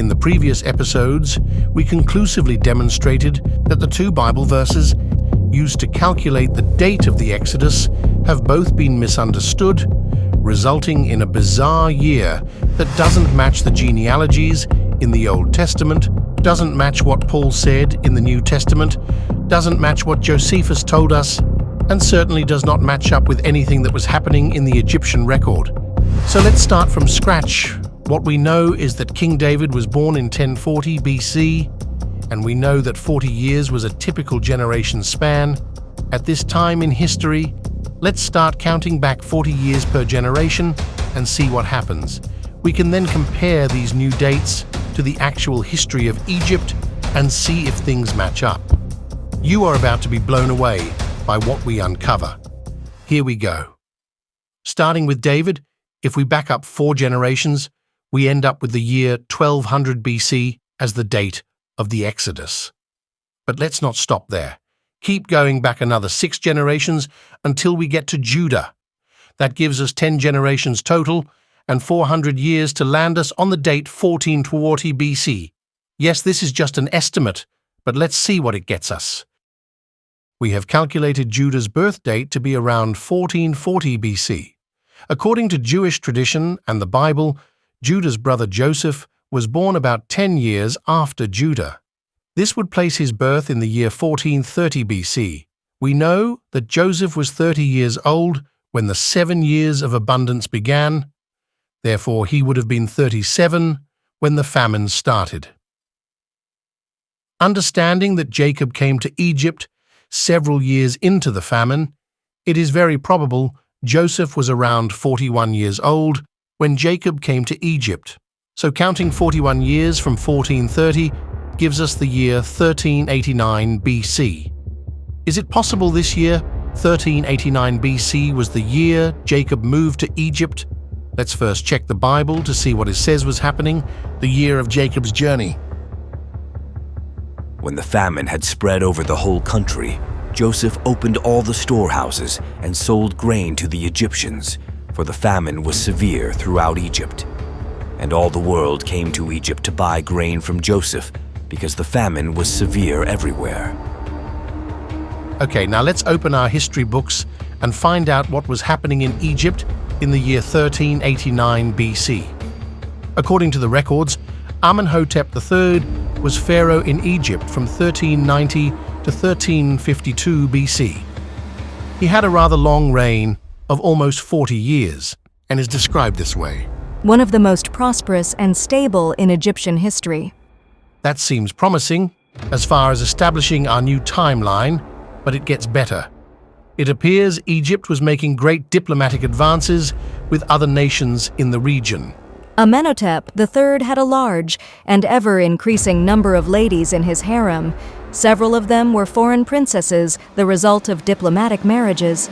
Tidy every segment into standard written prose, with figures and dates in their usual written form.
In the previous episodes, we conclusively demonstrated that the two Bible verses used to calculate the date of the Exodus have both been misunderstood, resulting in a bizarre year that doesn't match the genealogies in the Old Testament, doesn't match what Paul said in the New Testament, doesn't match what Josephus told us, and certainly does not match up with anything that was happening in the Egyptian record. So let's start from scratch. What we know is that King David was born in 1040 BC, and we know that 40 years was a typical generation span. At this time in history, let's start counting back 40 years per generation and see what happens. We can then compare these new dates to the actual history of Egypt and see if things match up. You are about to be blown away by what we uncover. Here we go. Starting with David, if we back up 4 generations, we end up with the year 1200 BC as the date of the Exodus. But let's not stop there. Keep going back another 6 generations until we get to Judah. That gives us 10 generations total and 400 years to land us on the date 1440 BC. Yes, this is just an estimate, but let's see what it gets us. We have calculated Judah's birth date to be around 1440 BC. According to Jewish tradition and the Bible, Judah's brother Joseph was born about 10 years after Judah. This would place his birth in the year 1430 BC. We know that Joseph was 30 years old when the 7 years of abundance began. Therefore, he would have been 37 when the famine started. Understanding that Jacob came to Egypt several years into the famine, it is very probable Joseph was around 41 years old when Jacob came to Egypt. So counting 41 years from 1430 gives us the year 1389 BC. Is it possible this year, 1389 BC, was the year Jacob moved to Egypt? Let's first check the Bible to see what it says was happening, the year of Jacob's journey. When the famine had spread over the whole country, Joseph opened all the storehouses and sold grain to the Egyptians, for the famine was severe throughout Egypt. And all the world came to Egypt to buy grain from Joseph, because the famine was severe everywhere. Okay, now let's open our history books and find out what was happening in Egypt in the year 1389 BC. According to the records, Amenhotep III was pharaoh in Egypt from 1390 to 1352 BC. He had a rather long reign of almost 40 years and is described this way. One of the most prosperous and stable in Egyptian history. That seems promising as far as establishing our new timeline, but it gets better. It appears Egypt was making great diplomatic advances with other nations in the region. Amenhotep III had a large and ever-increasing number of ladies in his harem. Several of them were foreign princesses, the result of diplomatic marriages.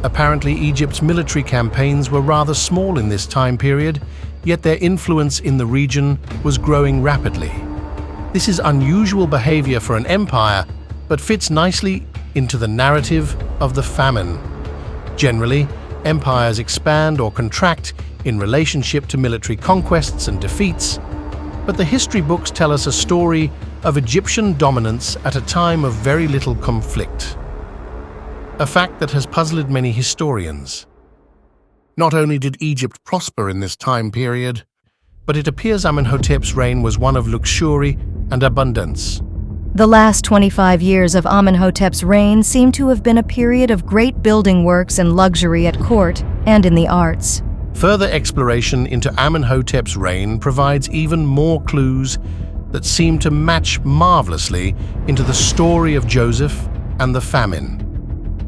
Apparently, Egypt's military campaigns were rather small in this time period, yet their influence in the region was growing rapidly. This is unusual behavior for an empire, but fits nicely into the narrative of the famine. Generally, empires expand or contract in relationship to military conquests and defeats, but the history books tell us a story of Egyptian dominance at a time of very little conflict. A fact that has puzzled many historians. Not only did Egypt prosper in this time period, but it appears Amenhotep's reign was one of luxury and abundance. The last 25 years of Amenhotep's reign seem to have been a period of great building works and luxury at court and in the arts. Further exploration into Amenhotep's reign provides even more clues that seem to match marvelously into the story of Joseph and the famine.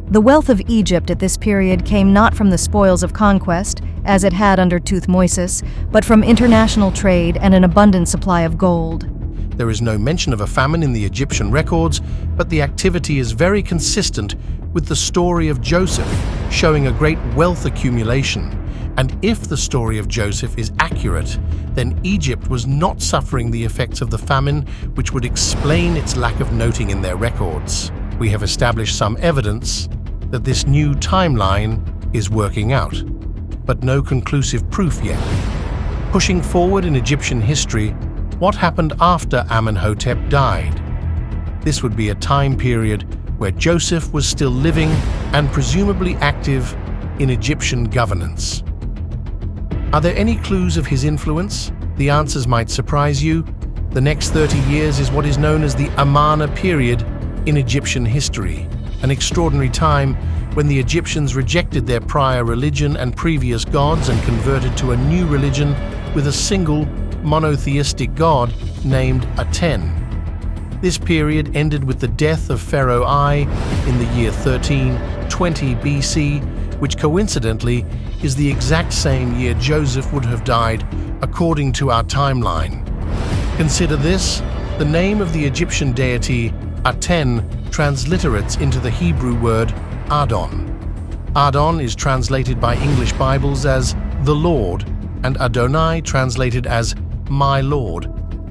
The wealth of Egypt at this period came not from the spoils of conquest, as it had under Thutmosis, but from international trade and an abundant supply of gold. There is no mention of a famine in the Egyptian records, but the activity is very consistent with the story of Joseph, showing a great wealth accumulation. And if the story of Joseph is accurate, then Egypt was not suffering the effects of the famine, which would explain its lack of noting in their records. We have established some evidence that this new timeline is working out, but no conclusive proof yet. Pushing forward in Egyptian history, What happened after Amenhotep died? This would be a time period where Joseph was still living and presumably active in Egyptian governance. Are there any clues of his influence? The answers might surprise you. The next 30 years is what is known as the Amarna period in Egyptian history, an extraordinary time when the Egyptians rejected their prior religion and previous gods and converted to a new religion with a single monotheistic god named Aten. This period ended with the death of Pharaoh I in the year 1320 BC, which coincidentally is the exact same year Joseph would have died according to our timeline. Consider this: the name of the Egyptian deity Aten transliterates into the Hebrew word Adon. Adon is translated by English Bibles as the Lord, and Adonai translated as my Lord,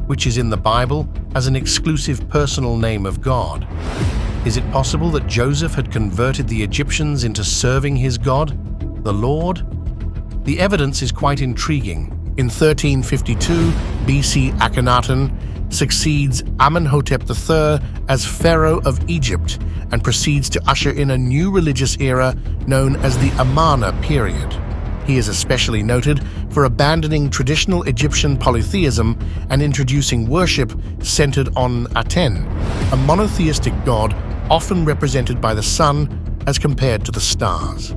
which is in the Bible as an exclusive personal name of God. Is it possible that Joseph had converted the Egyptians into serving his God, the Lord? The evidence is quite intriguing. In 1352 BC, Akhenaten succeeds Amenhotep III as Pharaoh of Egypt and proceeds to usher in a new religious era known as the Amarna period. He is especially noted for abandoning traditional Egyptian polytheism and introducing worship centered on Aten, a monotheistic god often represented by the sun as compared to the stars.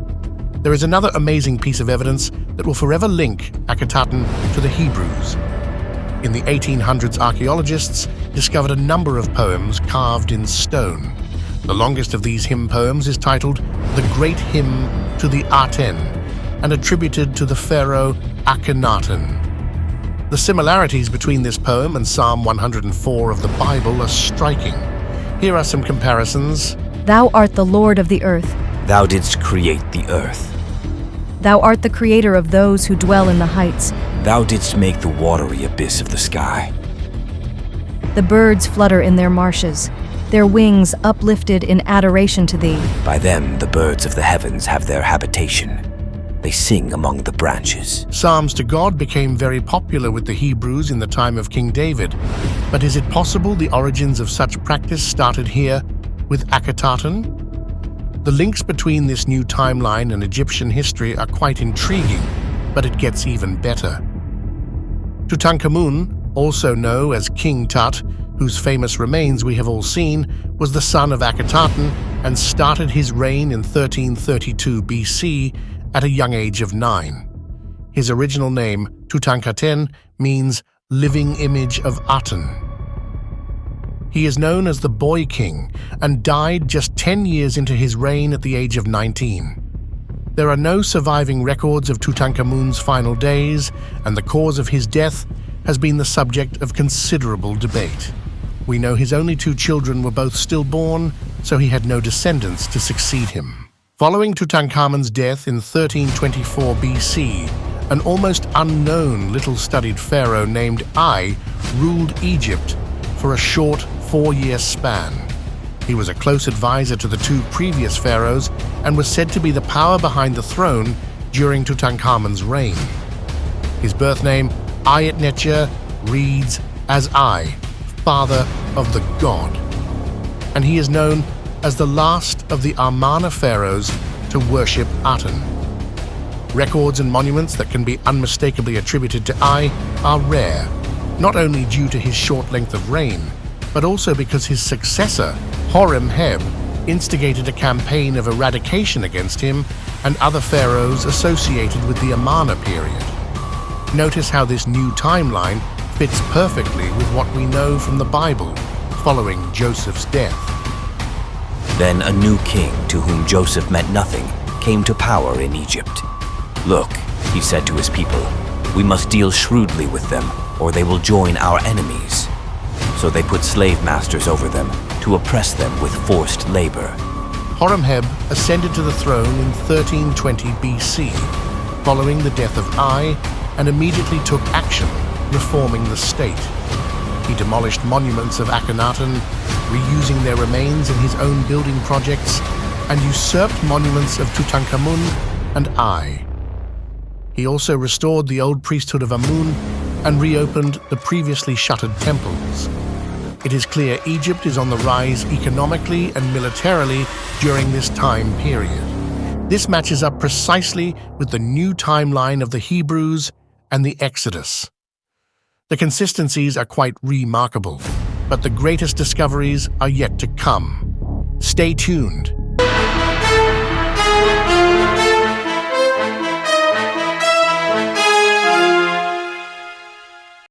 There is another amazing piece of evidence that will forever link Akhenaten to the Hebrews. In the 1800s, archaeologists discovered a number of poems carved in stone. The longest of these hymn poems is titled The Great Hymn to the Aten and attributed to the pharaoh Akhenaten. The similarities between this poem and Psalm 104 of the Bible are striking. Here are some comparisons. Thou art the Lord of the earth. Thou didst create the earth. Thou art the creator of those who dwell in the heights. Thou didst make the watery abyss of the sky. The birds flutter in their marshes, their wings uplifted in adoration to thee. By them the birds of the heavens have their habitation. They sing among the branches. Psalms to God became very popular with the Hebrews in the time of King David. But is it possible the origins of such practice started here with Akhenaten? The links between this new timeline and Egyptian history are quite intriguing, but it gets even better. Tutankhamun, also known as King Tut, whose famous remains we have all seen, was the son of Akhenaten and started his reign in 1332 BC at a young age of 9. His original name, Tutankhaten, means living image of Aten. He is known as the Boy King and died just 10 years into his reign at the age of 19. There are no surviving records of Tutankhamun's final days, and the cause of his death has been the subject of considerable debate. We know his only 2 children were both stillborn, so he had no descendants to succeed him. Following Tutankhamun's death in 1324 BC, an almost unknown little-studied pharaoh named Ai ruled Egypt for a short 4-year span. He was a close advisor to the 2 previous pharaohs and was said to be the power behind the throne during Tutankhamun's reign. His birth name, Ayetnecher, reads as Ai, father of the god, and he is known as the last of the Amarna pharaohs to worship Aten. Records and monuments that can be unmistakably attributed to Ai are rare, not only due to his short length of reign, but also because his successor, Horemheb, instigated a campaign of eradication against him and other pharaohs associated with the Amarna period. Notice how this new timeline fits perfectly with what we know from the Bible following Joseph's death. Then a new king, to whom Joseph meant nothing, came to power in Egypt. Look, he said to his people, we must deal shrewdly with them, or they will join our enemies. So they put slave masters over them to oppress them with forced labor. Horemheb ascended to the throne in 1320 BC, following the death of Ai, and immediately took action, reforming the state. He demolished monuments of Akhenaten, reusing their remains in his own building projects, and usurped monuments of Tutankhamun and Ai. He also restored the old priesthood of Amun and reopened the previously shuttered temples. It is clear Egypt is on the rise economically and militarily during this time period. This matches up precisely with the new timeline of the Hebrews and the Exodus. The consistencies are quite remarkable, but the greatest discoveries are yet to come. Stay tuned